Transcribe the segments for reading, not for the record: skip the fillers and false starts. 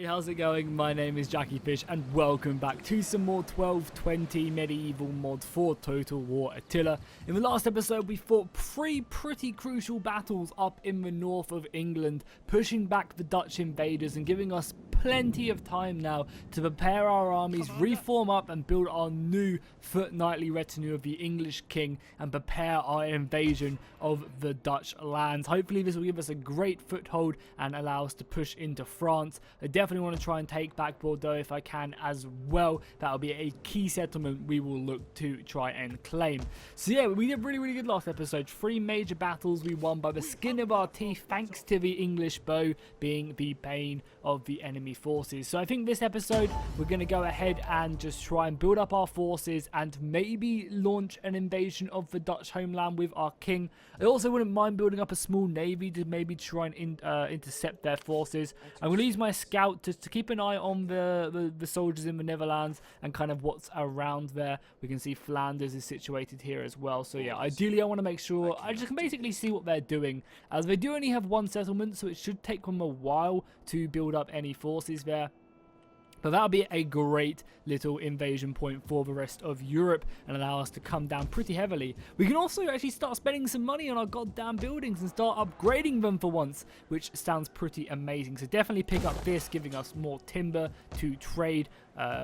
how's it going? My name is jackiefishhh and welcome back to some more 1220 medieval mod for Total War Attila. In the last episode we fought three pretty crucial battles up in the north of England, pushing back the Dutch invaders and giving us plenty of time now to prepare our armies, reform up and build our new fortnightly retinue of the English king and prepare our invasion of the Dutch lands. Hopefully this will give us a great foothold and allow us to push into France. I definitely want to try and take back Bordeaux if I can as well. That'll be a key settlement we will look to try and claim. So yeah, we did really good last episode. 3 major battles we won by the skin of our teeth thanks to the English bow being the bane of the enemy forces. So I think this episode we're going to go ahead and just try and build up our forces and maybe launch an invasion of the Dutch homeland with our king. I also wouldn't mind building up a small navy to maybe try and intercept their forces. I'm going to use my scout to keep an eye on the soldiers in the Netherlands and kind of what's around there. We can see Flanders is situated here as well. So yeah, ideally I want to make sure I just can basically see what they're doing, as they do only have 1 settlement, so it should take them a while to build up any forces there. But that'll be a great little invasion point for the rest of Europe and allow us to come down pretty heavily. We can also actually start spending some money on our goddamn buildings and start upgrading them for once, which sounds pretty amazing. So definitely pick up this, giving us more timber to trade.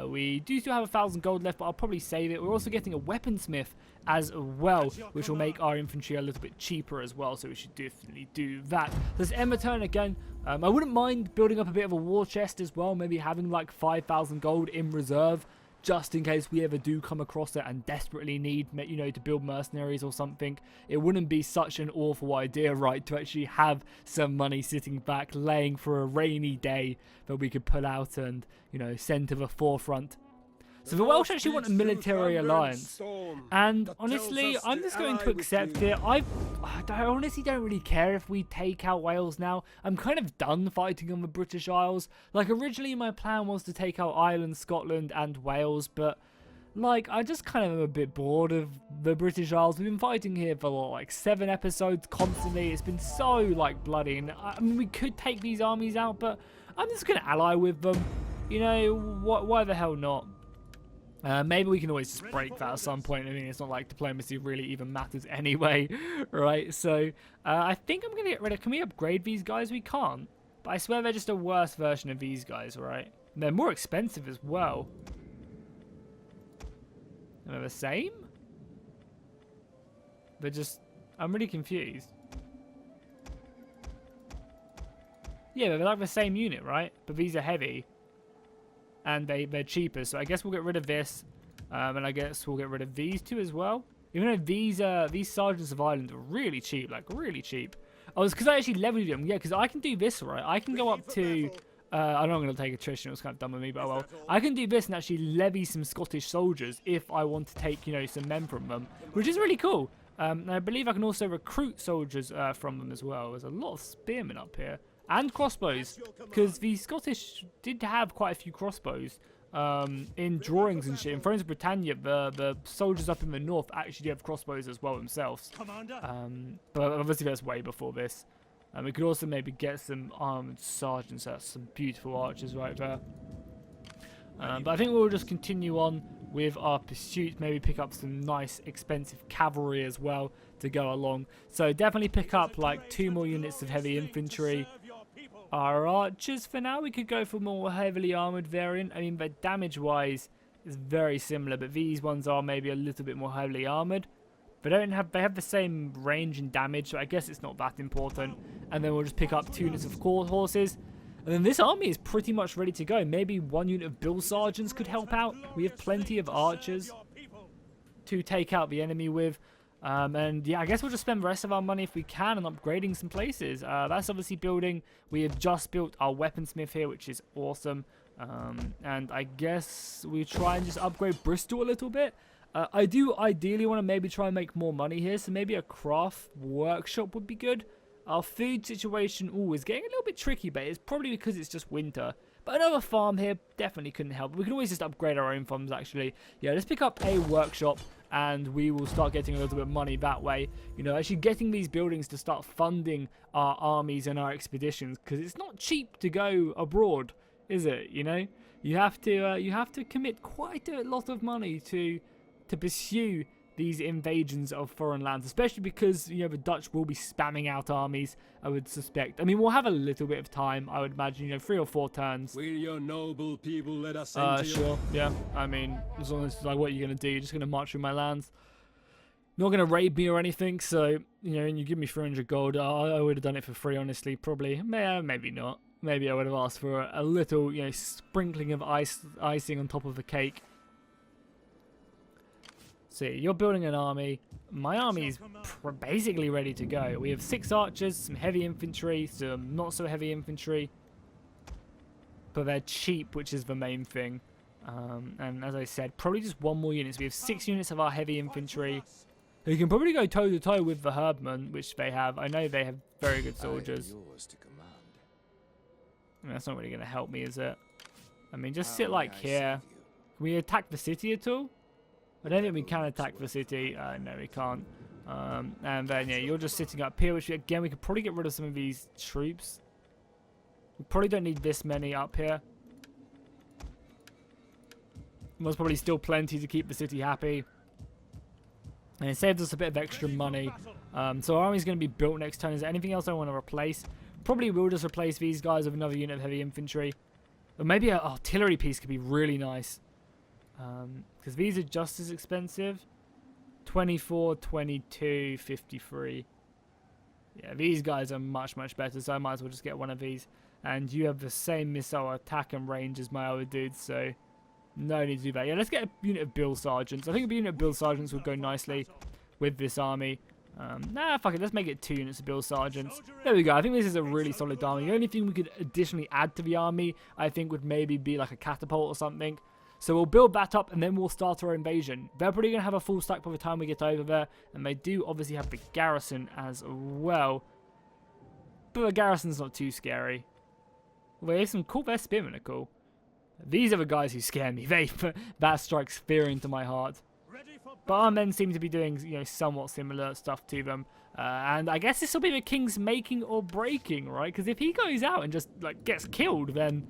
We do still have 1,000 gold left, but I'll probably save it. We're also getting a weaponsmith as well, which will make our infantry a little bit cheaper as well, so we should definitely do that. There's Emma turn again. I wouldn't mind building up a bit of a war chest as well, maybe having like 5,000 gold in reserve, just in case we ever do come across it and desperately need, you know, to build mercenaries or something. It wouldn't be such an awful idea, right, to actually have some money sitting back, laying for a rainy day that we could pull out and, you know, send to the forefront. So the Welsh actually want a military alliance, and honestly, I'm just going to accept it. I honestly don't really care if we take out Wales now. I'm kind of done fighting on the British Isles. Like, originally my plan was to take out Ireland, Scotland and Wales, but like, I just kind of am a bit bored of the British Isles. We've been fighting here for what, like 7 episodes constantly. It's been so like bloody, and I mean, we could take these armies out, but I'm just going to ally with them. You know, why the hell not? Maybe we can always just break that at some point. I mean, it's not like diplomacy really even matters anyway, right? So, I think I'm going to get rid of... Can we upgrade these guys? We can't. But I swear they're just a worse version of these guys, right? And they're more expensive as well. And they're the same? They're just... I'm really confused. Yeah, they're like the same unit, right? But these are heavy. And they're cheaper, so I guess we'll get rid of this, and I guess we'll get rid of these two as well. Even though these Sergeants of Ireland are really cheap, like really cheap. Oh, it's because I actually leveled them. Yeah, because I can do this, right? I can go up to... I know I'm going to take attrition. It was kind of dumb of me, but oh well. I can do this and actually levy some Scottish soldiers if I want to take, you know, some men from them, which is really cool. And I believe I can also recruit soldiers from them as well. There's a lot of spearmen up here. And crossbows, because the Scottish did have quite a few crossbows in drawings and shit. In Thrones of Britannia, the soldiers up in the north actually do have crossbows as well themselves. But obviously that's way before this. We could also maybe get some armored sergeants. That's some beautiful archers right there. But I think we'll just continue on with our pursuit. Maybe pick up some nice expensive cavalry as well to go along. So definitely pick up like 2 more units of heavy infantry. Our archers, for now, we could go for more heavily armoured variant. I mean, but damage-wise, is very similar, but these ones are maybe a little bit more heavily armoured. They have the same range and damage, so I guess it's not that important. And then we'll just pick up 2 units of horses. And then this army is pretty much ready to go. Maybe 1 unit of Bill Sergeants could help out. We have plenty of archers to take out the enemy with. And yeah, I guess we'll just spend the rest of our money if we can on upgrading some places. That's obviously building. We have just built our weaponsmith here, which is awesome. And I guess we try and just upgrade Bristol a little bit. I do ideally want to maybe try and make more money here, so maybe a craft workshop would be good. Our food situation, is getting a little bit tricky, but it's probably because it's just winter. But another farm here definitely couldn't help. We can always just upgrade our own farms, actually. Yeah, let's pick up a workshop, and we will start getting a little bit of money that way. You know, actually getting these buildings to start funding our armies and our expeditions, because it's not cheap to go abroad. is it? You know, you have to commit quite a lot of money to pursue these invasions of foreign lands, especially because, you know, the Dutch will be spamming out armies, I would suspect. I mean, we'll have a little bit of time, I would imagine, you know, 3 or 4 turns. Will your noble people let us into Sure, yeah. I mean, as long as, like, what are you going to do? You're just going to march through my lands. Not going to raid me or anything, so, you know, and you give me 300 gold, I would have done it for free, honestly, probably. Maybe not. Maybe I would have asked for a little, you know, sprinkling of icing on top of the cake. See, you're building an army. My army is basically ready to go. We have 6 archers, some heavy infantry, some not so heavy infantry. But they're cheap, which is the main thing. And as I said, probably just 1 more unit. So we have 6 units of our heavy infantry. You can probably go toe-to-toe with the Herdmen, which they have. I know they have very good soldiers. I mean, that's not really going to help me, is it? I mean, just sit like here. Can we attack the city at all? I don't think we can attack the city. No, we can't. And then, yeah, you're just sitting up here, which, again, we could probably get rid of some of these troops. We probably don't need this many up here. There's probably still plenty to keep the city happy. And it saves us a bit of extra money. So our army's going to be built next turn. Is there anything else I want to replace? Probably will just replace these guys with another unit of heavy infantry. Or maybe an artillery piece could be really nice. Because these are just as expensive. 24, 22, 53. Yeah, these guys are much, much better. So I might as well just get one of these. And you have the same missile attack and range as my other dudes. So no need to do that. Yeah, let's get a unit of Bill Sergeants. I think a unit of Bill Sergeants would go nicely with this army. Nah, fuck it. Let's make it 2 units of Bill Sergeants. There we go. I think this is a really solid army. The only thing we could additionally add to the army, I think, would maybe be like a catapult or something. So we'll build that up and then we'll start our invasion. They're probably going to have a full stack by the time we get over there. And they do obviously have the garrison as well. But the garrison's not too scary. Well, there's some cool, their spearmen are cool. These are the guys who scare me. That strikes fear into my heart. But our men seem to be doing, you know, somewhat similar stuff to them. And I guess this will be the king's making or breaking, right? Because if he goes out and just, like, gets killed, then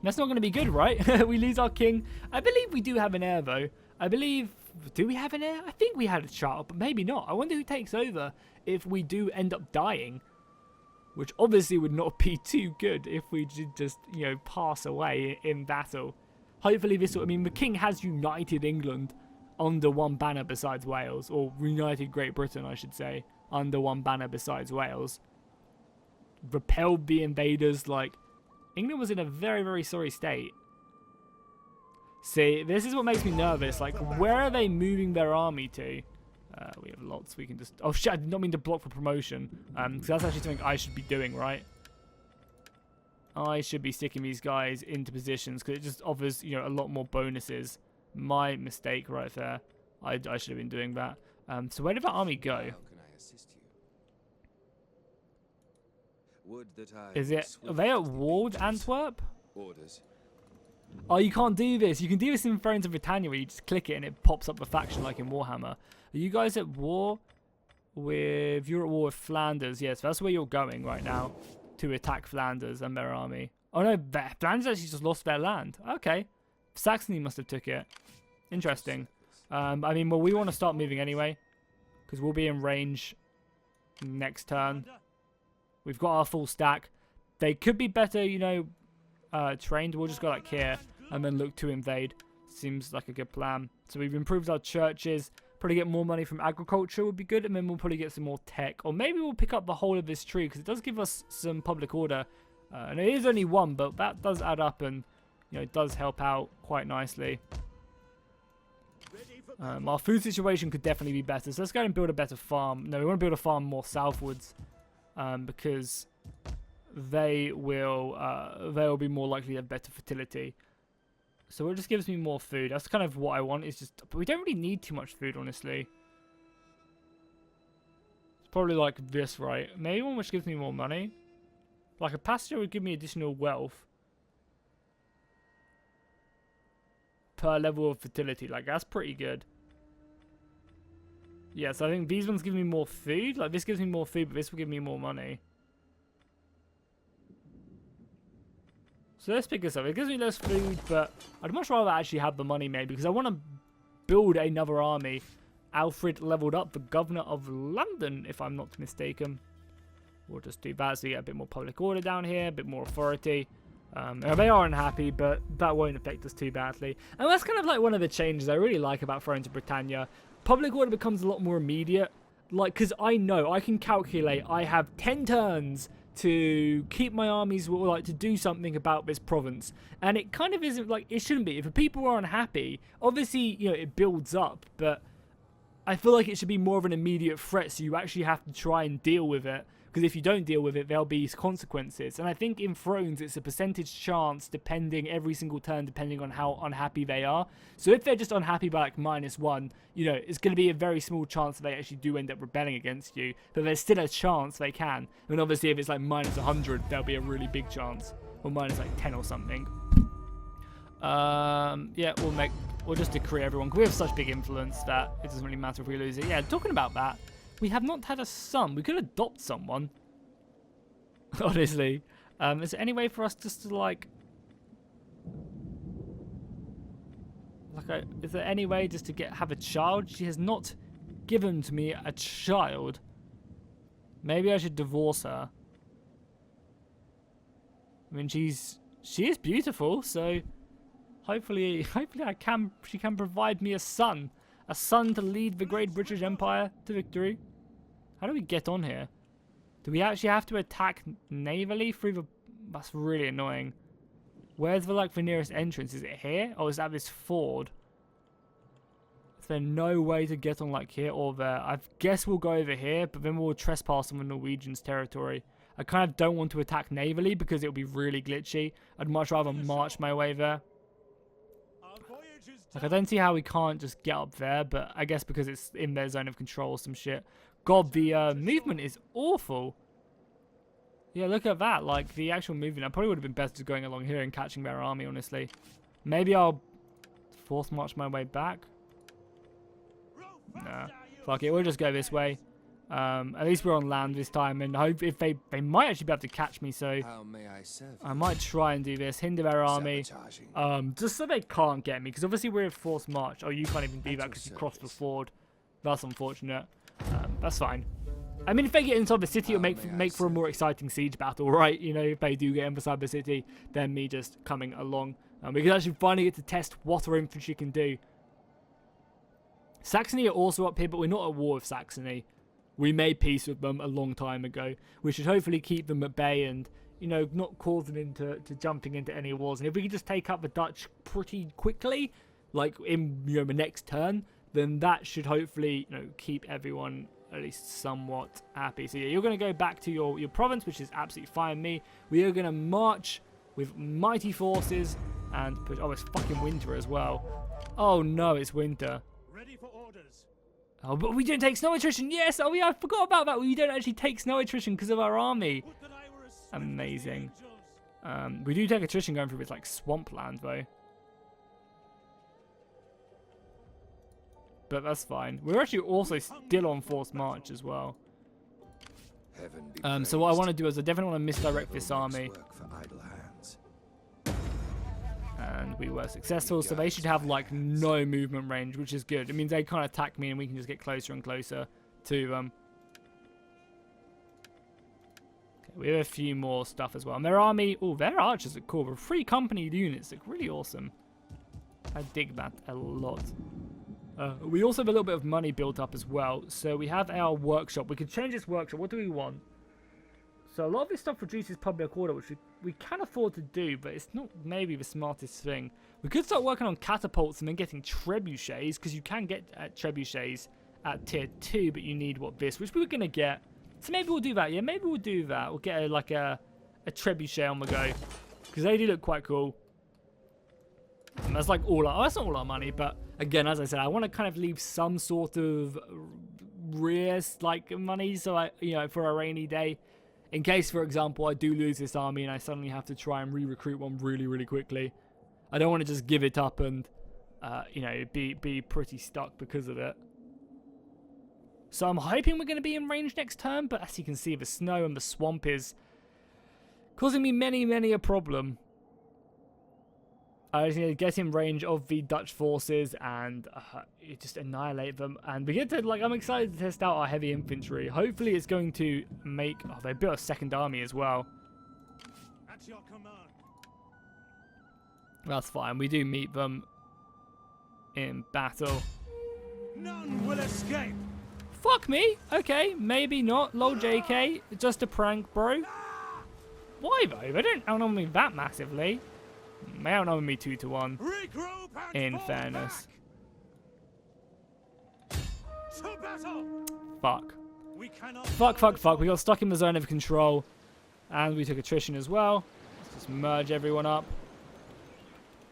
that's not going to be good, right? We lose our king. I believe we do have an heir, though. I believe... Do we have an heir? I think we had a child, but maybe not. I wonder who takes over if we do end up dying. Which obviously would not be too good if we did just, you know, pass away in battle. Hopefully this will... I mean, the king has united England under one banner besides Wales. Or united Great Britain, I should say. Under one banner besides Wales. Repelled the invaders, like... England was in a very, very sorry state. See, this is what makes me nervous. Like, where are they moving their army to? We have lots. We can just... Oh, shit, I did not mean to block for promotion. Because that's actually something I should be doing, right? I should be sticking these guys into positions because it just offers, you know, a lot more bonuses. My mistake right there. I should have been doing that. So where did that army go? How can I assist you? Would that I Is it... Are they at war with Antwerp? orders? Oh, you can't do this. You can do this in Thrones of Britannia where you just click it and it pops up the faction like in Warhammer. Are you guys at war with... You're at war with Flanders. Yes, that's where you're going right now to attack Flanders and their army. Oh no, Flanders actually just lost their land. Okay. Saxony must have took it. Interesting. I mean, well, we want to start moving anyway because we'll be in range next turn. We've got our full stack. They could be better, you know, trained. We'll just go like here and then look to invade. Seems like a good plan. So we've improved our churches. Probably get more money from agriculture would be good. And then we'll probably get some more tech. Or maybe we'll pick up the whole of this tree because it does give us some public order. And it is only 1, but that does add up and, you know, it does help out quite nicely. Our food situation could definitely be better. So let's go and build a better farm. No, we want to build a farm more southwards. Because they'll be more likely to have better fertility. So it just gives me more food. That's kind of what I want. It's just, but we don't really need too much food, honestly. It's probably like this, right? Maybe one which gives me more money. Like a pasture would give me additional wealth per level of fertility. Like that's pretty good. Yeah, so I think these ones give me more food. Like, this gives me more food, but this will give me more money. So let's pick this up. It gives me less food, but I'd much rather actually have the money made because I want to build another army. Alfred leveled up, the governor of London, if I'm not mistaken. We'll just do that so you get a bit more public order down here, a bit more authority. They are unhappy, but that won't affect us too badly. And that's kind of like one of the changes I really like about Throne to Britannia. Public order becomes a lot more immediate. Like, because I know, I can calculate, I have 10 turns to keep my armies, like, to do something about this province. And it kind of isn't, like, it shouldn't be. If the people are unhappy, obviously, you know, it builds up, but I feel like it should be more of an immediate threat, so you actually have to try and deal with it. Because if you don't deal with it, there'll be consequences. And I think in Thrones, it's a percentage chance depending every single turn, depending on how unhappy they are. So if they're just unhappy by like -1, you know, it's going to be a very small chance that they actually do end up rebelling against you. But there's still a chance they can. And obviously if it's like -100, there'll be a really big chance. Or minus like 10 or something. Yeah, we'll just decree everyone. Because we have such big influence that it doesn't really matter if we lose it. Yeah, talking about that. We have not had a son. We could adopt someone. Honestly. Is there any way for us just to like... is there any way just to have a child? She has not given to me a child. Maybe I should divorce her. I mean, she is beautiful, so hopefully she can provide me a son. A son to lead the great British Empire to victory. How do we get on here? Do we actually have to attack navally through the... That's really annoying. Where's the nearest entrance? Is it here? Or is that this ford? Is there no way to get on like here or there? I guess we'll go over here, but then we'll trespass on the Norwegians' territory. I kind of don't want to attack navally because it'll be really glitchy. I'd much rather march my way there. Like, I don't see how we can't just get up there, but I guess because it's in their zone of control or some shit. God, the movement is awful. Yeah, look at that. Like, the actual movement. I probably would have been better just going along here and catching their army, honestly. Maybe I'll force march my way back. Nah. Fuck it, we'll just go this way. At least we're on land this time, and hope if they might actually be able to catch me, so I might try and do this, hinder their army, just so they can't get me, because obviously we're in forced march. Oh, you can't even do that because you crossed the ford. That's unfortunate. That's fine. I mean, if they get inside the city, it'll make for a more exciting siege battle, right? You know, if they do get inside the city, then me just coming along. We can actually finally get to test what our infantry can do. Saxony are also up here, but we're not at war with Saxony. We made peace with them a long time ago. We should hopefully keep them at bay and, you know, not cause them into jumping into any wars. And if we can just take up the Dutch pretty quickly, like in, you know, the next turn, then that should hopefully, you know, keep everyone at least somewhat happy. So yeah, you're going to go back to your province, which is absolutely fine with me. We are going to march with mighty forces and push. Oh, it's fucking winter as well. Oh no, it's winter. Ready for orders. Oh, but we don't take snow attrition. Yes. Oh yeah, I forgot about that. We don't actually take snow attrition because of our army. Amazing. We do take attrition going through this like swampland though. But that's fine. We're actually also still on forced march as well. So what I want to do is I definitely want to misdirect this army. And we were successful, so they should have like no movement range, which is good. It means they can't attack me and we can just get closer and closer to them. Okay, we have a few more stuff as well. And their army, oh, their archers are cool. They're 3 company units, look really awesome. I dig that a lot. We also have a little bit of money built up as well. So we have our workshop. We could change this workshop. What do we want? So a lot of this stuff reduces public order, which we can afford to do, but it's not maybe the smartest thing. We could start working on catapults and then getting trebuchets, because you can get trebuchets at tier 2, but you need this, which we were going to get. So maybe we'll do that. Yeah, maybe we'll do that. We'll get a trebuchet on the go, because they do look quite cool. And that's like that's not all our money, but again, as I said, I want to kind of leave some sort of rear money, so for a rainy day. In case, for example, I do lose this army and I suddenly have to try and re-recruit one really, really quickly. I don't want to just give it up and, be pretty stuck because of it. So I'm hoping we're going to be in range next turn, but as you can see, the snow and the swamp is causing me many, many a problem. I just need to get in range of the Dutch forces and just annihilate them. And we get to, like, I'm excited to test out our heavy infantry. Hopefully it's going to make... Oh, they built a second army as well. At your command. That's fine. We do meet them in battle. None will escape. Fuck me. Okay, maybe not. Lol JK. Just a prank, bro. Why, though? They don't outnumber me that massively. They outnumber me 2-1. In fairness. To battle. Fuck. We cannot Fuck. We got stuck in the zone of control. And we took attrition as well. Let's just merge everyone up.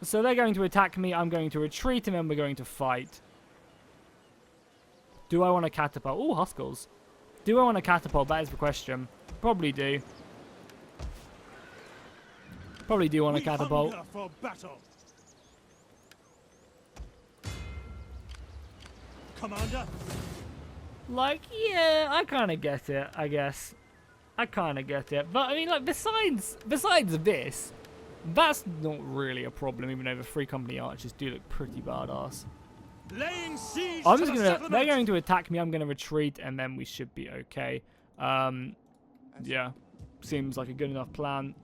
So they're going to attack me. I'm going to retreat, and then we're going to fight. Do I want to catapult? Oh, Huskels. Do I want to catapult? That is the question. Probably do. Probably do want to catapult. For battle. Commander. Like, yeah, I kind of get it, I guess. I kind of get it. But, I mean, like, besides this, that's not really a problem, even though the 3 company archers do look pretty badass. Laying siege I'm to just the gonna... settlement. They're going to attack me, I'm going to retreat, and then we should be okay. Yeah. Seems like a good enough plan.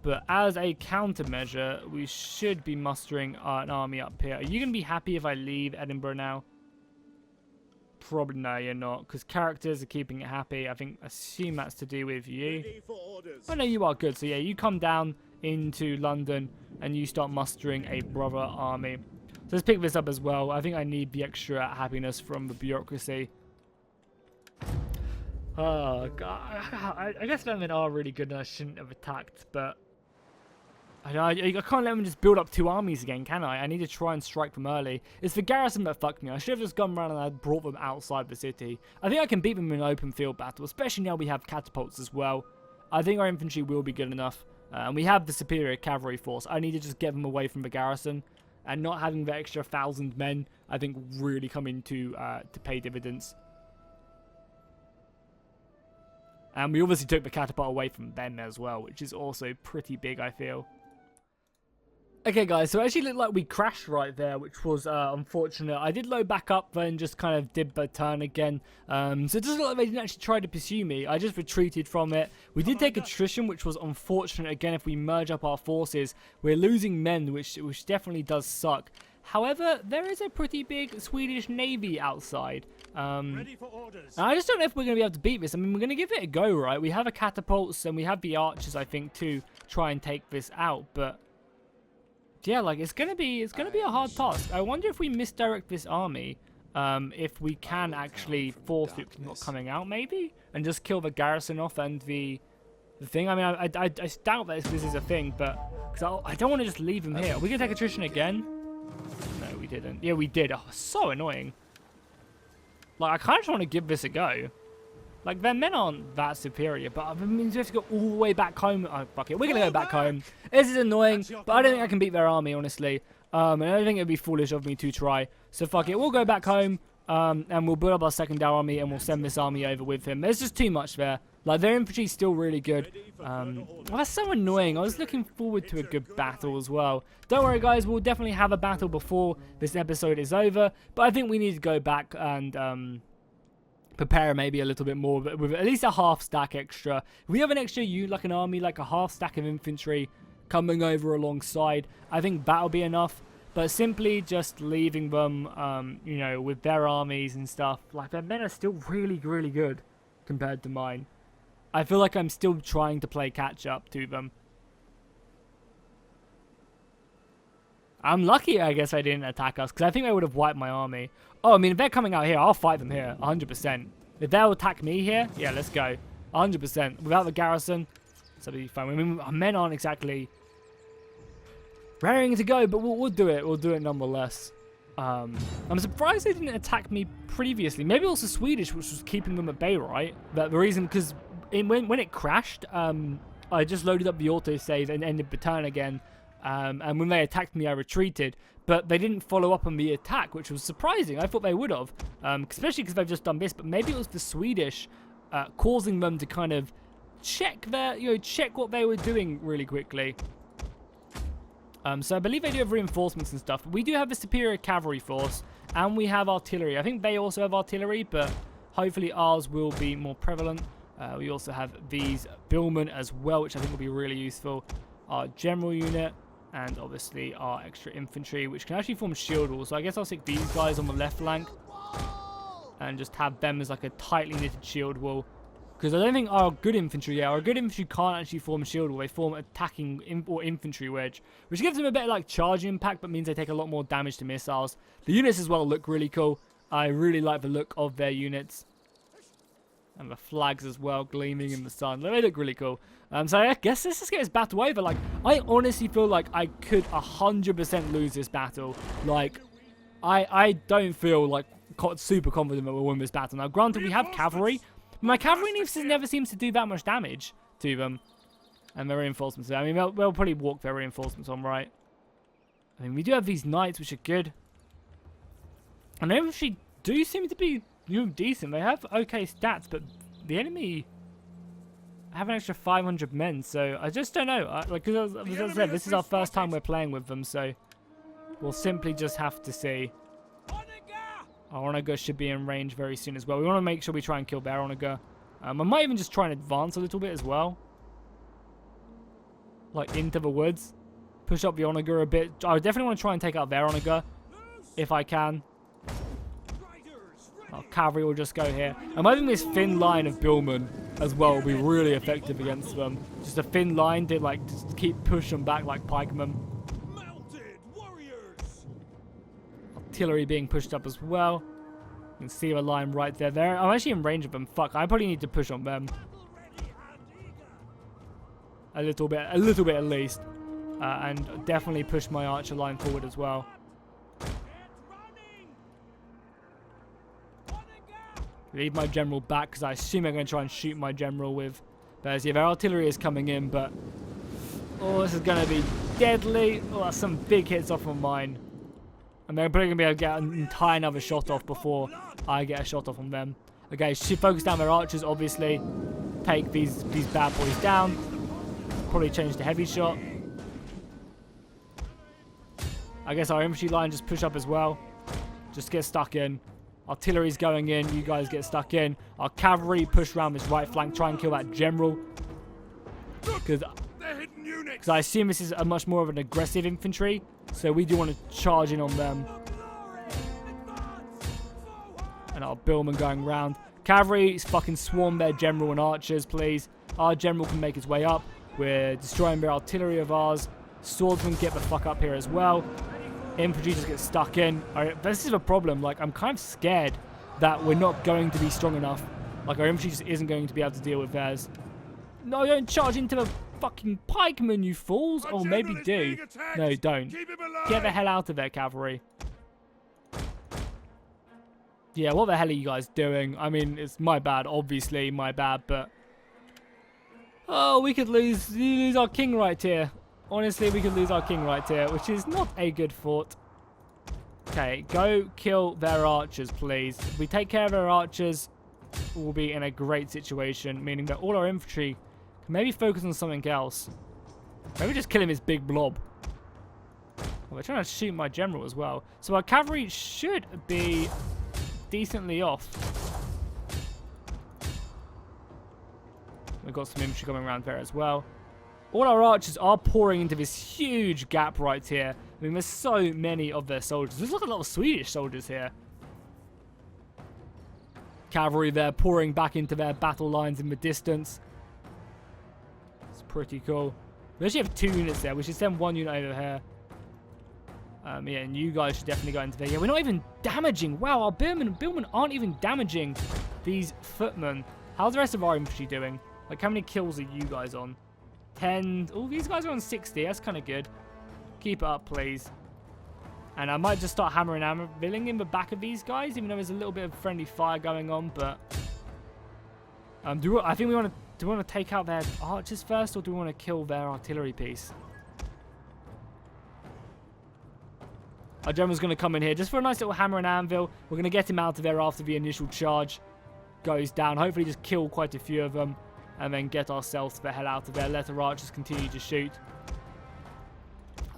But as a countermeasure, we should be mustering an army up here. Are you going to be happy if I leave Edinburgh now? Probably no, you're not. Because characters are keeping it happy. Assume that's to do with you. Oh no, you are good. So yeah, you come down into London and you start mustering a brother army. So let's pick this up as well. I think I need the extra happiness from the bureaucracy. Oh god, I guess them are really good and I shouldn't have attacked, but I can't let them just build up 2 armies again, can I? I need to try and strike them early. It's the garrison that fucked me. I should have just gone around and I brought them outside the city. I think I can beat them in an open field battle, especially now we have catapults as well. I think our infantry will be good enough, and we have the superior cavalry force. I need to just get them away from the garrison, and not having the extra 1,000 men, I think, really come into to pay dividends. And we obviously took the catapult away from them as well, which is also pretty big, I feel. Okay, guys, so it actually looked like we crashed right there, which was unfortunate. I did load back up, then just kind of did the turn again. So it doesn't look like they didn't actually try to pursue me. I just retreated from it. We did take attrition, which was unfortunate. Again, if we merge up our forces, we're losing men, which definitely does suck. However, there is a pretty big Swedish navy outside. Ready for orders. I just don't know if we're going to be able to beat this. I mean, we're going to give it a go, right? We have a catapults and we have the archers, I think, to try and take this out. But yeah, like it's gonna be a hard task. I wonder if we misdirect this army, if we can actually force it not coming out, maybe, and just kill the garrison off and the thing. I mean, I doubt that this is a thing, but because I don't want to just leave them here. Are we gonna take attrition again? No, we didn't. Yeah, we did. Oh, so annoying. Like, I kind of just want to give this a go. Like, their men aren't that superior, but I mean, we have to go all the way back home. Oh, fuck it. We're going to go back home. This is annoying, but I don't think I can beat their army, honestly. And I don't think it would be foolish of me to try. So, fuck it. We'll go back home, and we'll build up our secondary army, and we'll send this army over with him. There's just too much there. Like, their infantry is still really good. Well, that's so annoying. I was looking forward to a good battle as well. Don't worry, guys. We'll definitely have a battle before this episode is over. But I think we need to go back and prepare maybe a little bit more, but with at least a half stack extra. If we have an extra like an army, like a half stack of infantry coming over alongside, I think that'll be enough. But simply just leaving them, you know, with their armies and stuff, like their men are still really, really good compared to mine. I feel like I'm still trying to play catch up to them. I'm lucky, I guess, I didn't attack us, because I think they would have wiped my army. Oh, I mean, if they're coming out here, I'll fight them here, 100%. If they'll attack me here, yeah, let's go. 100%. Without the garrison, so it'll be fine. I mean, our men aren't exactly raring to go, but we'll do it. We'll do it nonetheless. I'm surprised they didn't attack me previously. Maybe also Swedish, which was keeping them at bay, right? But the reason, because when it crashed, I just loaded up the autosave and ended the turn again. And when they attacked me, I retreated. But they didn't follow up on the attack, which was surprising. I thought they would have, especially because they've just done this. But maybe it was the Swedish causing them to kind of check what they were doing really quickly. So I believe they do have reinforcements and stuff. But we do have a superior cavalry force, and we have artillery. I think they also have artillery, but hopefully ours will be more prevalent. We also have these billmen as well, which I think will be really useful. Our general unit, and obviously our extra infantry, which can actually form shield walls. So I guess I'll stick these guys on the left flank and just have them as like a tightly knitted shield wall. Because I don't think our good infantry, our good infantry can't actually form a shield wall. They form attacking or infantry wedge, which gives them a bit of like charge impact, but means they take a lot more damage to missiles. The units as well look really cool. I really like the look of their units. And the flags as well, gleaming in the sun. They look really cool. So I guess let's just get this battle over. Like, I honestly feel like I could 100% lose this battle. Like, I don't feel like super confident that we'll win this battle. Now, granted, we have cavalry. My cavalry never seems to do that much damage to them. And their reinforcements. I mean, they'll probably walk their reinforcements on, right? I mean, we do have these knights, which are good. And they actually do seem to be decent. They have okay stats, but the enemy have an extra 500 men, so I just don't know. Like as I said, this is our first time we're playing with them, so we'll simply just have to see. Our Onager should be in range very soon as well. We want to make sure we try and kill their Onager. I might even just try and advance a little bit as well, like into the woods, push up the Onager a bit. I definitely want to try and take out their Onager if I can. Our cavalry will just go here. I'm hoping this thin line of billmen as well will be really effective against them. Just a thin line to like just keep pushing back like pikemen. Artillery being pushed up as well. You can see the line right there. I'm actually in range of them. Fuck, I probably need to push on them a little bit at least, and definitely push my archer line forward as well. Leave my general back because I assume they're going to try and shoot my general with theirs. Yeah, their artillery is coming in, but oh, this is going to be deadly. Oh, that's some big hits off of mine. And they're probably going to be able to get an entire another shot off before I get a shot off on them. Okay, should focus down their archers, obviously. Take these bad boys down. Probably change to heavy shot. I guess our infantry line just push up as well. Just get stuck in. Artillery's going in, you guys get stuck in. Our cavalry push around this right flank, try and kill that general. Because I assume this is a much more of an aggressive infantry, so we do want to charge in on them. And our billmen going round. Cavalry fucking swarm their general and archers, please. Our general can make his way up. We're destroying their artillery of ours. Swordsmen get the fuck up here as well. Infantry just get stuck in. Alright, this is a problem. Like, I'm kind of scared that we're not going to be strong enough. Like, our infantry just isn't going to be able to deal with theirs. No, don't charge into the fucking pikemen, you fools. Or maybe do. No, don't. Get the hell out of there, cavalry. Yeah, what the hell are you guys doing? I mean, it's my bad. Obviously, my bad, but... Oh, we could lose our king right here. Honestly, we could lose our king right here, which is not a good thought. Okay, go kill their archers, please. If we take care of their archers, we'll be in a great situation, meaning that all our infantry can maybe focus on something else. Maybe just kill him this big blob. Oh, they're trying to shoot my general as well. So our cavalry should be decently off. We've got some infantry coming around there as well. All our archers are pouring into this huge gap right here. I mean, there's so many of their soldiers. There's like a lot of Swedish soldiers here. Cavalry there pouring back into their battle lines in the distance. It's pretty cool. We actually have 2 units there. We should send 1 unit over here. Yeah, and you guys should definitely go into there. Yeah, we're not even damaging. Wow, our billmen aren't even damaging these footmen. How's the rest of our infantry doing? Like, how many kills are you guys on? 10. Oh, these guys are on 60. That's kind of good. Keep it up, please. And I might just start hammering in the back of these guys, even though there's a little bit of friendly fire going on. But I think we want to. Do we want to take out their archers first, or do we want to kill their artillery piece? Our general's going to come in here just for a nice little hammer and anvil. We're going to get him out of there after the initial charge goes down. Hopefully, just kill quite a few of them. And then get ourselves the hell out of there. Let our archers continue to shoot.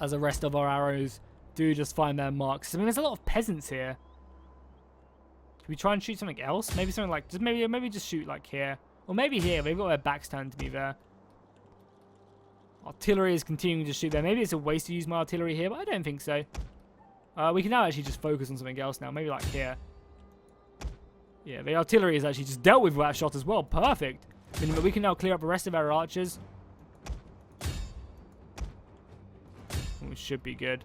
as the rest of our arrows do just find their marks. I mean, there's a lot of peasants here. Should we try and shoot something else? Maybe something like, maybe just shoot like here. Or maybe here. They've got their backs turned to me there. Artillery is continuing to shoot there. Maybe it's a waste to use my artillery here, but I don't think so. We can now actually just focus on something else now. Maybe like here. Yeah, the artillery is actually just dealt with that shot as well. Perfect. I mean, we can now clear up the rest of our archers. Which should be good.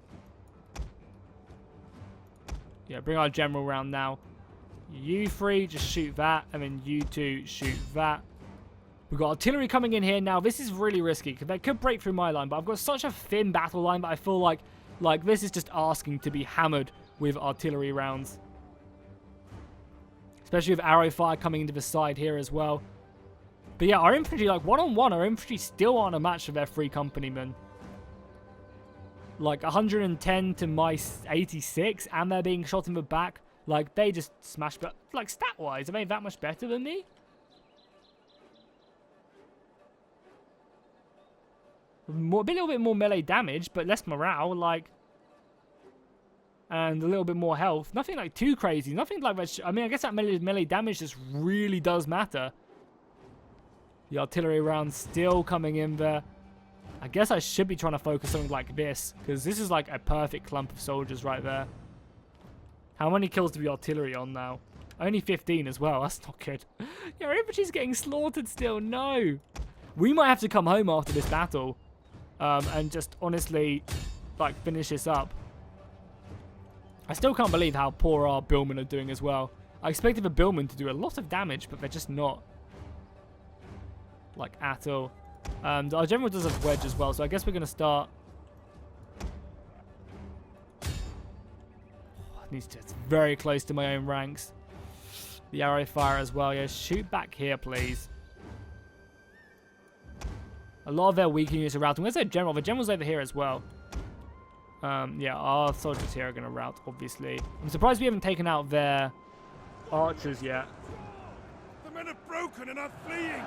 Yeah, bring our general round now. You three, just shoot that. And then you two, shoot that. We've got artillery coming in here now. This is really risky because they could break through my line. But I've got such a thin battle line that I feel like this is just asking to be hammered with artillery rounds. Especially with arrow fire coming into the side here as well. But yeah, our infantry, like one-on-one, our infantry still aren't a match for their 3 companymen. Like 110 to my 86, and they're being shot in the back. Like, they just smash, but like stat-wise, are they that much better than me? A little bit more melee damage, but less morale, like, and a little bit more health. Nothing like too crazy. Nothing like that. I mean, I guess that melee damage just really does matter. The artillery rounds still coming in there. I guess I should be trying to focus something like this, because this is like a perfect clump of soldiers right there. How many kills do we artillery on now? Only 15 as well. That's not good. Yeah, our infantry's getting slaughtered still. No. We might have to come home after this battle. And just honestly, like, finish this up. I still can't believe how poor our billmen are doing as well. I expected the billmen to do a lot of damage, but they're just not. Like, at all. Our general does have wedge as well, so I guess we're going to start. It's very close to my own ranks. The arrow fire as well. Yeah, shoot back here, please. A lot of their weak units are routing. Where's their general? The general's over here as well. Yeah, our soldiers here are going to rout, obviously. I'm surprised we haven't taken out their archers yet. The men have broken and are fleeing.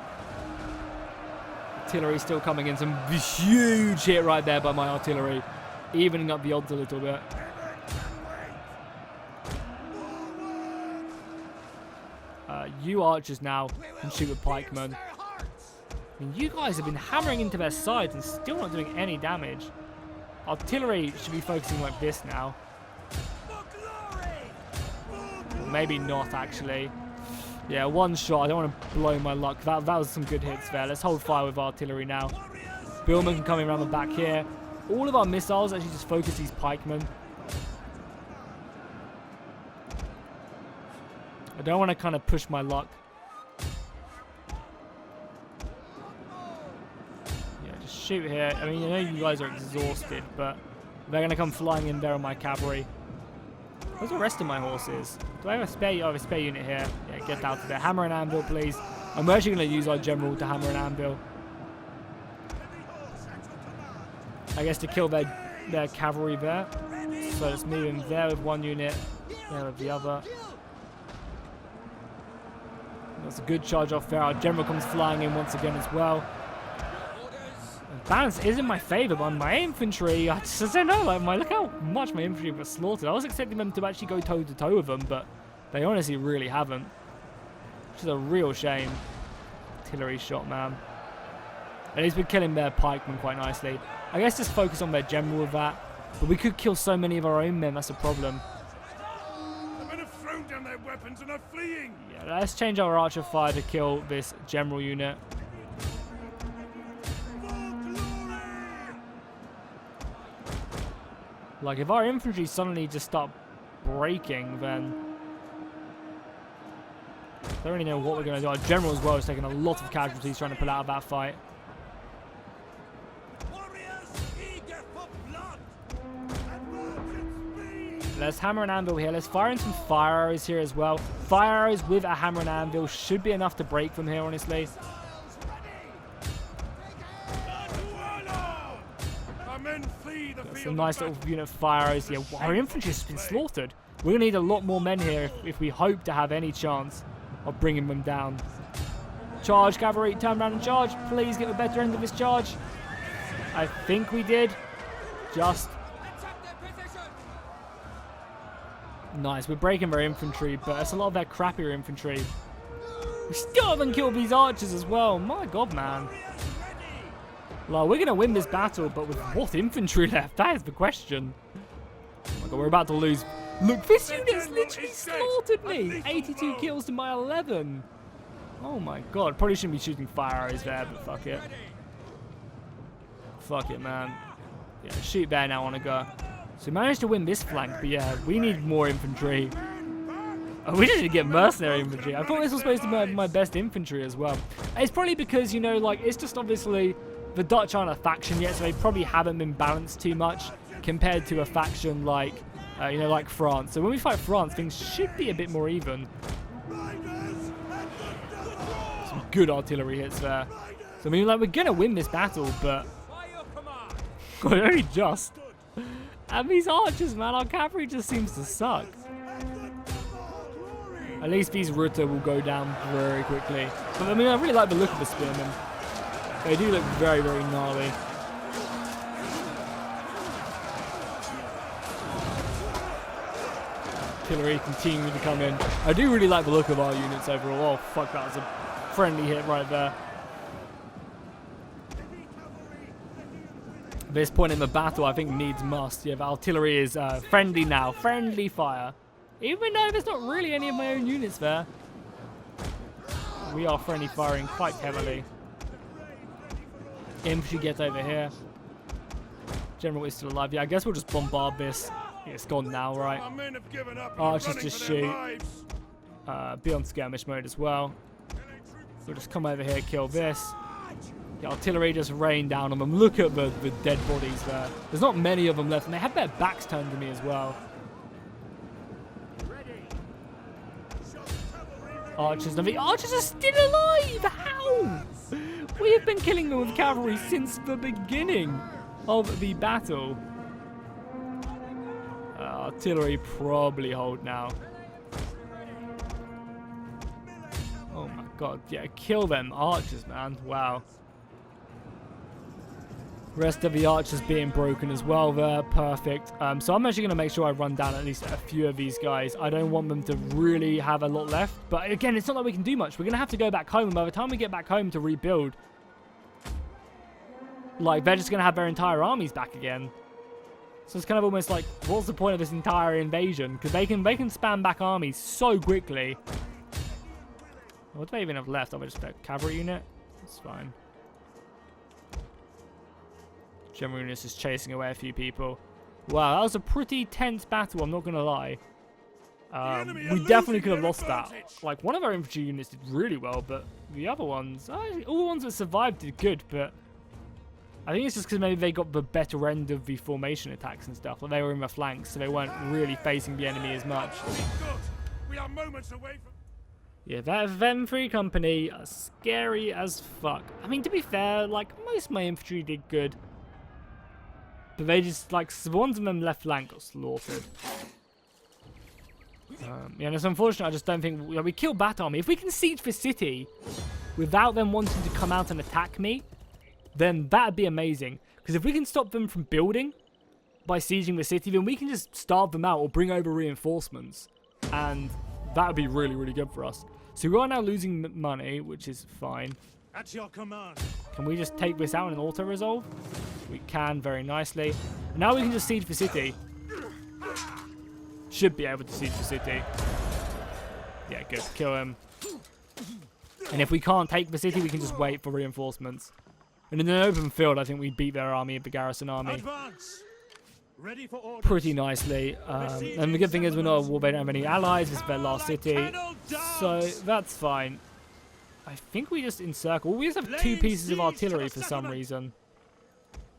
Artillery still coming in. Some huge hit right there by my artillery. Evening up the odds a little bit. You archers now can shoot with pikemen. I mean, you guys have been hammering into their sides and still not doing any damage. Artillery should be focusing like this now. Maybe not, actually. Yeah, one shot. I don't want to blow my luck. That was some good hits there. Let's hold fire with artillery now. Billman can come in around the back here. All of our missiles actually just focus these pikemen. I don't want to kind of push my luck. Yeah, just shoot here. I mean, I know you guys are exhausted, but they're going to come flying in there on my cavalry. Where's the rest of my horses? Do I have a spare? Oh, I have a spare unit here. Yeah, get out of there. Hammer and anvil, please. I'm actually going to use our general to hammer and anvil. I guess to kill their cavalry there. So let's move in there with one unit. There with the other. That's a good charge off there. Our general comes flying in once again as well. The balance is in my favour, but my infantry, I just don't know. Like, look how much my infantry was slaughtered. I was expecting them to actually go toe to toe with them, but they honestly really haven't. Which is a real shame. Artillery shot, man. And he's been killing their pikemen quite nicely. I guess just focus on their general with that. But we could kill so many of our own men. That's a problem. The men have thrown down their weapons and are fleeing. Yeah, let's change our archer fire to kill this general unit. Like, if our infantry suddenly just start breaking, then I don't really know what we're going to do. Our general as well is taking a lot of casualties trying to pull out of that fight. Let's hammer and anvil here. Let's fire in some fire arrows here as well. Fire arrows with a hammer and anvil should be enough to break from here, honestly. That's a nice little unit of fire arrows here. Our infantry has been slaughtered. We're going to need a lot more men here if we hope to have any chance of bringing them down. Charge, cavalry. Turn around and charge. Please get the better end of this charge. I think we did. just... Nice, we're breaking their infantry, but it's a lot of their crappier infantry. We still haven't killed these archers as well. My god, man. Well, we're going to win this battle, but with what infantry left? That is the question. Oh my god, we're about to lose. Look, this unit's literally slaughtered me. 82 kills to my 11. Oh my god. Probably shouldn't be shooting fire arrows there, but fuck it. Fuck it, man. Yeah, shoot there now on a go. So we managed to win this flank, but yeah, we need more infantry. Oh, we didn't get mercenary infantry. I thought this was supposed to be my best infantry as well. It's probably because, you know, like, it's just obviously the Dutch aren't a faction yet, so they probably haven't been balanced too much compared to a faction like, you know, like France. So when we fight France, things should be a bit more even. Some good artillery hits there. So, I mean, like, we're going to win this battle, but... God, only just. And these archers, man, our cavalry just seems to suck. At least these Ritter will go down very quickly. But I mean, I really like the look of the spearmen. They do look very, very gnarly. Artillery continuing to come in. I do really like the look of our units overall. Oh, fuck, that was a friendly hit right there. This point in the battle, I think, needs must. Yeah, the artillery is friendly now. Friendly fire. Even though there's not really any of my own units there. We are friendly firing quite heavily. Infantry get over here. General is still alive. Yeah, I guess we'll just bombard this. Yeah, it's gone now, right? Archers just shoot. Be on skirmish mode as well. We'll just come over here, kill this. The artillery just rain down on them. Look at the dead bodies there. There's not many of them left, and they have their backs turned to me as well. Archers. Now the archers are still alive! How? We have been killing them with cavalry since the beginning of the battle. Artillery probably hold now. Oh my god. Yeah, kill them archers, man. Wow. Rest of the archers being broken as well there. Perfect. So I'm actually going to make sure I run down at least a few of these guys. I don't want them to really have a lot left. But again, it's not like we can do much. We're going to have to go back home. And by the time we get back home to rebuild, like, they're just going to have their entire armies back again. So it's kind of almost like, what's the point of this entire invasion? Because they can spam back armies so quickly. What do they even have left? Oh, just a cavalry unit? That's fine. General Units is chasing away a few people. Wow, that was a pretty tense battle, I'm not going to lie. We definitely could have lost that. Like, one of our infantry units did really well, but the other ones, all the ones that survived did good, but I think it's just because maybe they got the better end of the formation attacks and stuff. Like, they were in the flanks, so they weren't really facing the enemy as much. We are moments away from... Yeah, that them 3 company are scary as fuck. I mean, to be fair, like, most of my infantry did good. But they just, like, the ones of them left flank got slaughtered. Yeah, and it's unfortunate. I just don't think... we killed that army. If we can siege the city without them wanting to come out and attack me, then that'd be amazing. Because if we can stop them from building by sieging the city, then we can just starve them out or bring over reinforcements. And that would be really, really good for us. So we are now losing money, which is fine. At your command. Can we just take this out and auto-resolve? We can, very nicely. And now we can just siege the city. Should be able to siege the city. Yeah, good. Kill him. And if we can't take the city, we can just wait for reinforcements. And in an open field, I think we beat their army, the garrison army. Advance. Ready for orders. Pretty nicely. And the good thing is we're not at war. They don't have any allies. This is their last city. So that's fine. I think we just encircle. We just have 2 pieces of artillery for some reason.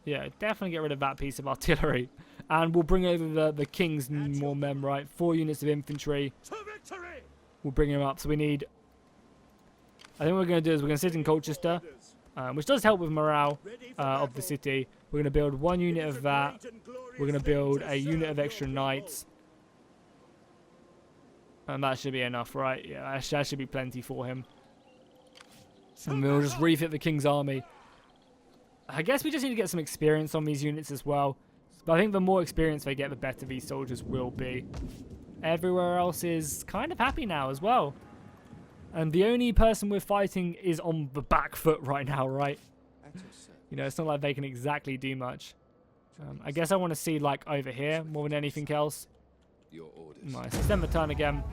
Yeah, definitely get rid of that piece of artillery. And we'll bring over the king's more men, right? 4 units of infantry. We'll bring him up. So we need... I think what we're going to do is we're going to sit in Colchester, which does help with morale of the city. We're going to build 1 unit of that. We're going to build a unit of extra knights. And that should be enough, right? Yeah, that should be plenty for him. And we'll just refit the king's army. I guess we just need to get some experience on these units as well. But I think the more experience they get, the better these soldiers will be. Everywhere else is kind of happy now as well. And the only person we're fighting is on the back foot right now, right? You know, it's not like they can exactly do much. I guess I want to see, like, over here more than anything else. Your orders. Nice. Let's end the turn again.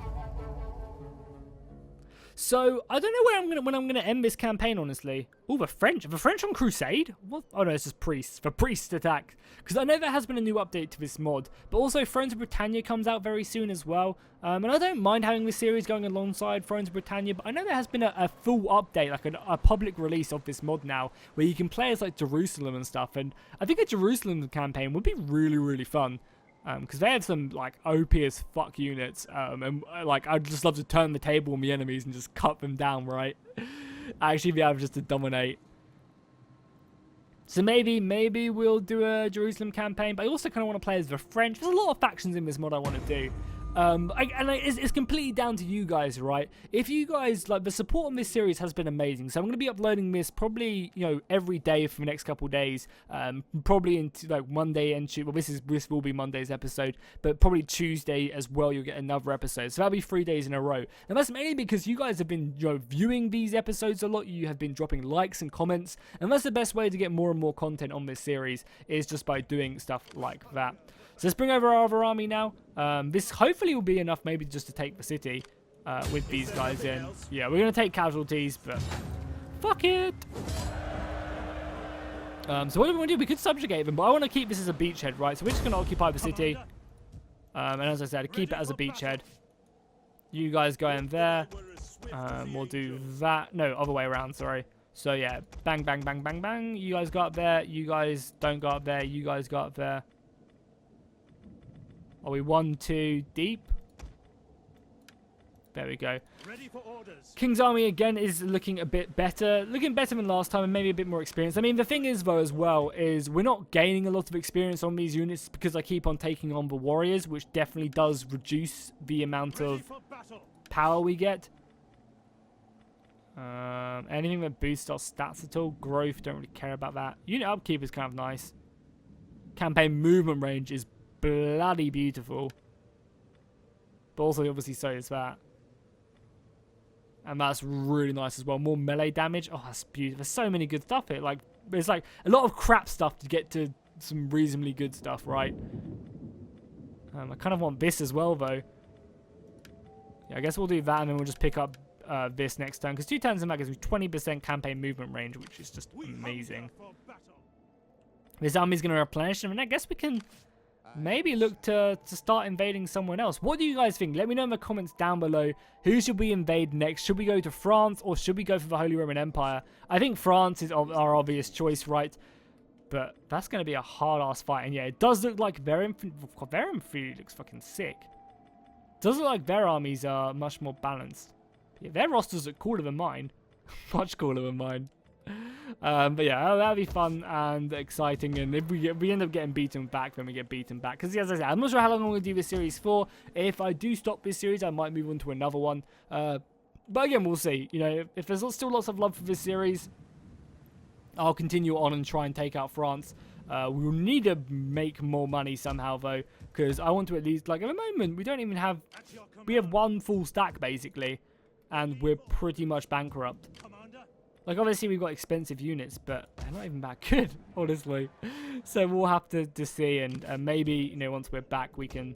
So I don't know when I'm gonna end this campaign, honestly. Oh, the French on Crusade? What? Oh no, it's just priests. The priest attack. Because I know there has been a new update to this mod, but also Thrones of Britannia comes out very soon as well. And I don't mind having this series going alongside Thrones of Britannia, but I know there has been a full update, like a public release of this mod now, where you can play as like Jerusalem and stuff. And I think a Jerusalem campaign would be really, really fun. Because they have some, like, OP as fuck units, and, like, I'd just love to turn the table on the enemies and just cut them down, right? Actually be able just to dominate. So maybe we'll do a Jerusalem campaign, but I also kind of want to play as the French. There's a lot of factions in this mod I want to do. It's completely down to you guys, right? If you guys, like, the support on this series has been amazing, so I'm going to be uploading this probably, you know, every day for the next couple of days, probably into, like, Monday and Tuesday. Well, this will be Monday's episode, but probably Tuesday as well, you'll get another episode, so that'll be 3 days in a row. And that's mainly because you guys have been, you know, viewing these episodes a lot, you have been dropping likes and comments, and that's the best way to get more and more content on this series, is just by doing stuff like that. So let's bring over our other army now. This hopefully will be enough maybe just to take the city with these guys in. Yeah, we're going to take casualties, but fuck it. So what do we want to do? We could subjugate them, but I want to keep this as a beachhead, right? So we're just going to occupy the city. And as I said, keep it as a beachhead. You guys go in there. We'll do that. No, other way around, sorry. So yeah, bang, bang, bang, bang, bang. You guys go up there. You guys don't go up there. You guys go up there. Are we 1-2 deep? There we go. Ready for orders. King's army again is looking a bit better. Looking better than last time and maybe a bit more experience. I mean, the thing is, though, as well, is we're not gaining a lot of experience on these units because I keep on taking on the warriors, which definitely does reduce the amount of power we get. Anything that boosts our stats at all. Growth, don't really care about that. Unit upkeep is kind of nice. Campaign movement range is bloody beautiful, but also obviously so is that, and that's really nice as well. More melee damage. Oh, that's beautiful. There's so many good stuff here. Like, there's like a lot of crap stuff to get to some reasonably good stuff, right? I kind of want this as well, though. Yeah, I guess we'll do that, and then we'll just pick up this next turn, because 2 turns in that gives me 20% campaign movement range, which is just amazing. This army's going to replenish, and I guess we can maybe look to start invading someone else. What do you guys think? Let me know in the comments down below. Who should we invade next? Should we go to France or should we go for the Holy Roman Empire? I think France is our obvious choice, right? But that's going to be a hard-ass fight. And yeah, it does look like their infantry looks fucking sick. It does look like their armies are much more balanced. Yeah, their rosters look cooler than mine. Much cooler than mine. But yeah, that'll be fun and exciting, and if we end up getting beaten back, then we get beaten back, because as I said, I'm not sure how long I'm going to do this series for. If I do stop this series, I might move on to another one, but again, we'll see. You know, if there's still lots of love for this series, I'll continue on and try and take out France. We'll need to make more money somehow, though, because I want to at least, like, at the moment, we have 1 full stack, basically, and we're pretty much bankrupt. Like, obviously, we've got expensive units, but they're not even that good, honestly. So we'll have to see, and maybe, you know, once we're back, we can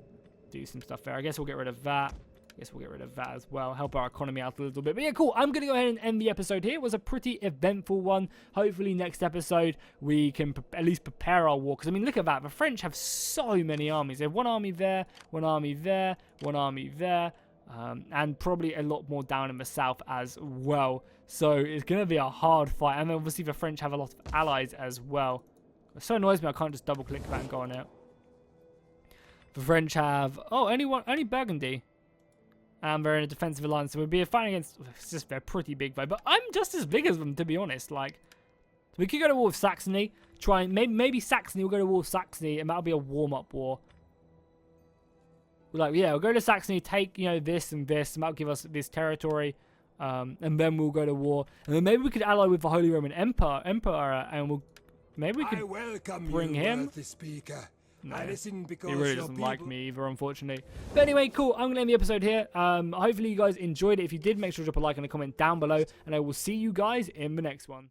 do some stuff there. I guess we'll get rid of that. I guess we'll get rid of that as well. Help our economy out a little bit. But yeah, cool. I'm going to go ahead and end the episode here. It was a pretty eventful one. Hopefully, next episode, we can at least prepare our war. Because, I mean, look at that. The French have so many armies. They have 1 army there, 1 army there, 1 army there. And probably a lot more down in the south as well. So it's going to be a hard fight. And then obviously the French have a lot of allies as well. It so annoys me I can't just double click that and go on it. The French have, only Burgundy. And they're in a defensive alliance. So we'll be fighting against, it's just they're pretty big, but I'm just as big as them, to be honest. Like, we could go to war with Saxony. Maybe Saxony will go to war with Saxony, and that'll be a warm-up war. Like, yeah, we'll go to Saxony, take, you know, this and this, and that'll give us this territory, and then we'll go to war. And then maybe we could ally with the Holy Roman Emperor, and maybe we could bring him. Speaker. No. I listen because He really your doesn't like people- me either, unfortunately. But anyway, cool. I'm going to end the episode here. Hopefully you guys enjoyed it. If you did, make sure to drop a like and a comment down below. And I will see you guys in the next one.